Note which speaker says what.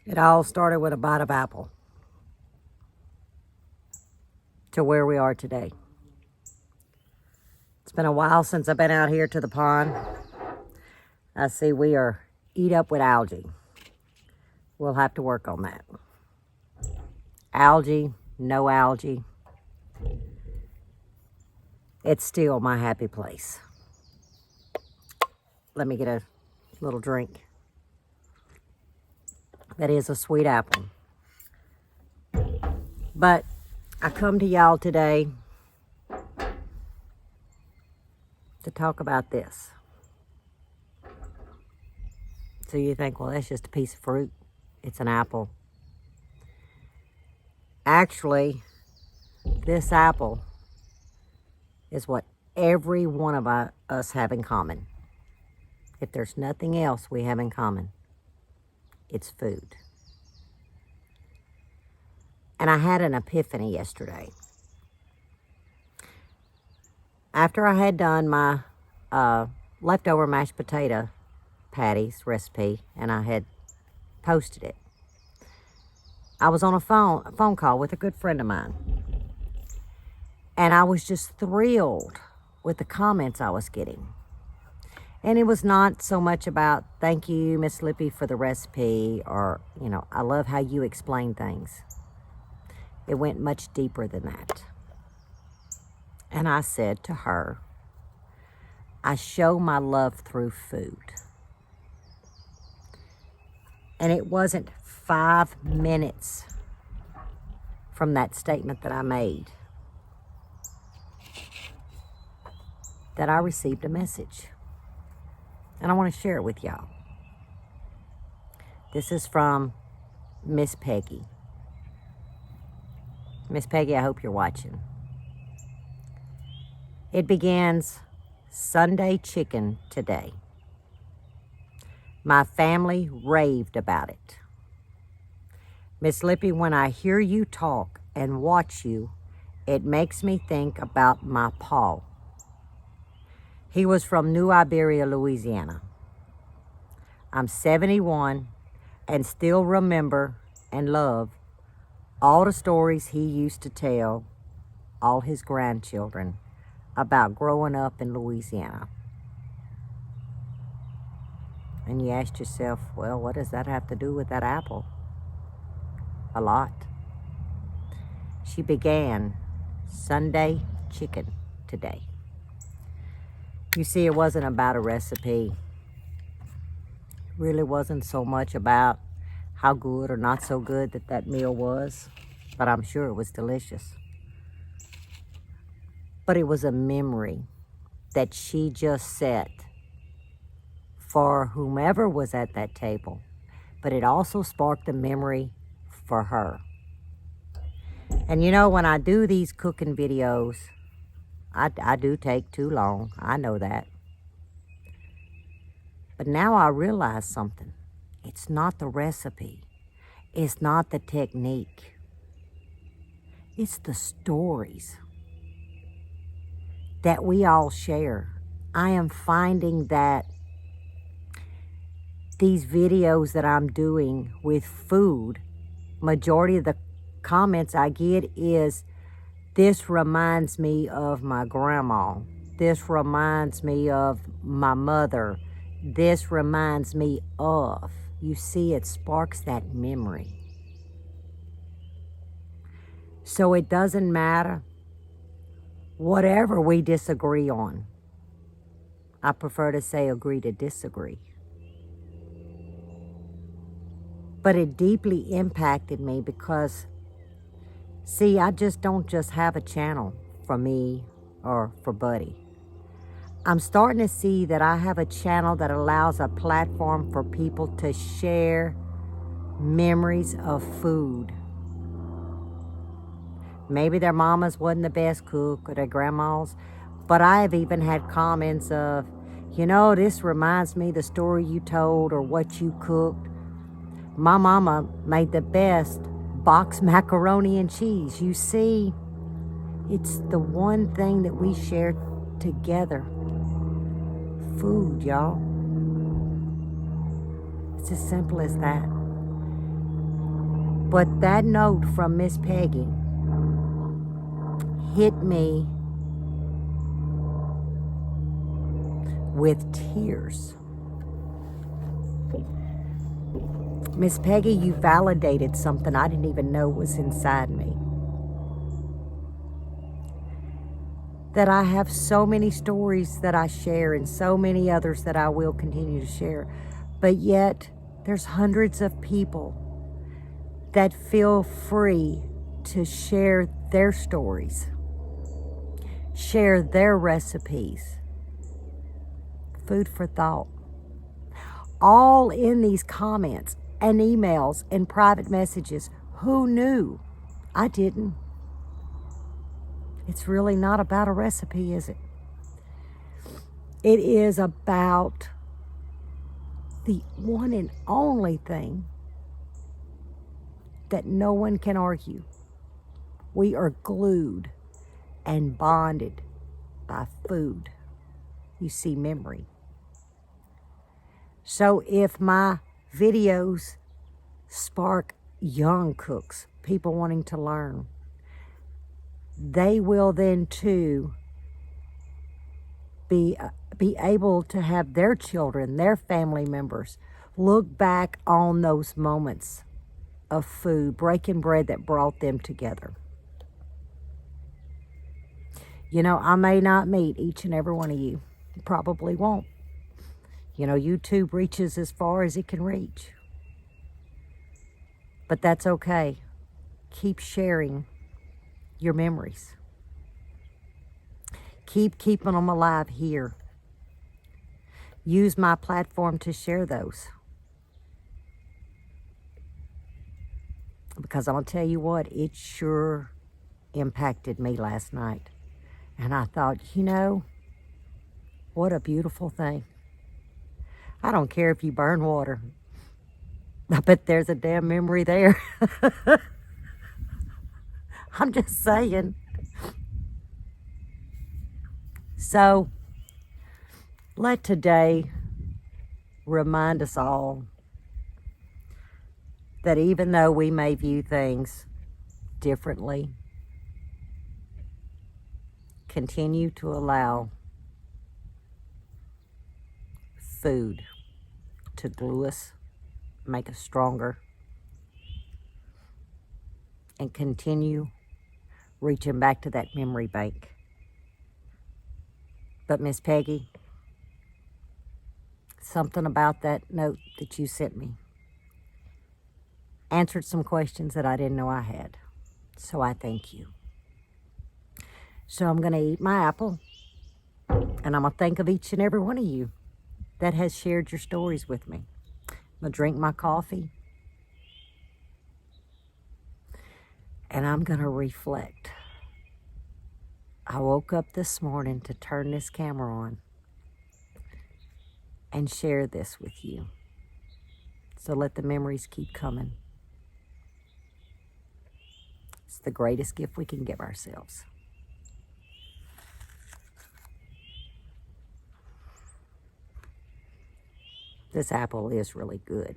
Speaker 1: It all started with a bite of apple to where we are today. It's been a while since I've been out here to the pond. I see we are eat up with algae. We'll have to work on that. Algae, no algae. It's still my happy place. Let me get a little drink. That is a sweet apple. But I come to y'all today to talk about this. So you think, well, that's just a piece of fruit. It's an apple. Actually, this apple is what every one of us have in common. If there's nothing else we have in common, it's food. And I had an epiphany yesterday. After I had done my leftover mashed potato patties recipe and I had posted it, I was on a phone call with a good friend of mine. And I was just thrilled with the comments I was getting. And it was not so much about, thank you, Miss Lippy, for the recipe, or, you know, I love how you explain things. It went much deeper than that. And I said to her, I show my love through food. And it wasn't 5 minutes from that statement that I made that I received a message. And I want to share it with y'all. This is from Miss Peggy. Miss Peggy, I hope you're watching. It begins, Sunday chicken today. My family raved about it. Miss Lippy, when I hear you talk and watch you, it makes me think about my pa. He was from New Iberia, Louisiana. I'm 71 and still remember and love all the stories he used to tell all his grandchildren about growing up in Louisiana. And you asked yourself, well, what does that have to do with that apple? A lot. She began Sunday chicken today. You see, it wasn't about a recipe. It really wasn't so much about how good or not so good that meal was, but I'm sure it was delicious. But it was a memory that she just set for whomever was at that table, but it also sparked a memory for her. And you know, when I do these cooking videos, I do take too long. I know that. But now I realize something. It's not the recipe. It's not the technique. It's the stories that we all share. I am finding that these videos that I'm doing with food, majority of the comments I get is, this reminds me of my grandma. This reminds me of my mother. This reminds me of. You see, it sparks that memory. So it doesn't matter whatever we disagree on. I prefer to say agree to disagree. But it deeply impacted me because, see, I just don't just have a channel for me or for Buddy. I'm starting to see that I have a channel that allows a platform for people to share memories of food. Maybe their mamas wasn't the best cook or their grandmas, but I have even had comments of, you know, this reminds me of the story you told or what you cooked. My mama made the best boxed macaroni and cheese. You see, it's the one thing that we share together. Food, y'all. It's as simple as that. But that note from Miss Peggy hit me with tears. Miss Peggy, you validated something I didn't even know was inside me. That I have so many stories that I share and so many others that I will continue to share. But yet, there's hundreds of people that feel free to share their stories, share their recipes. Food for thought. All in these comments and emails and private messages. Who knew? I didn't. It's really not about a recipe, is it? It is about the one and only thing that no one can argue. We are glued and bonded by food. You see, memory. So if my videos spark young cooks, people wanting to learn, they will then too be able to have their children, their family members, look back on those moments of food, breaking bread that brought them together. You know, I may not meet each and every one of you. Probably won't. You know, YouTube reaches as far as it can reach. But that's okay. Keep sharing your memories. Keep keeping them alive here. Use my platform to share those. Because I'm going to tell you what, it sure impacted me last night. And I thought, you know, what a beautiful thing. I don't care if you burn water. I bet there's a damn memory there. I'm just saying. So, let today remind us all that even though we may view things differently, continue to allow food to glue us, make us stronger, and continue reaching back to that memory bank. But Miss Peggy, something about that note that you sent me answered some questions that I didn't know I had. So I thank you. So I'm going to eat my apple, and I'm going to think of each and every one of you that has shared your stories with me. I'm going to drink my coffee, and I'm going to reflect. I woke up this morning to turn this camera on and share this with you. So let the memories keep coming. It's the greatest gift we can give ourselves. This apple is really good.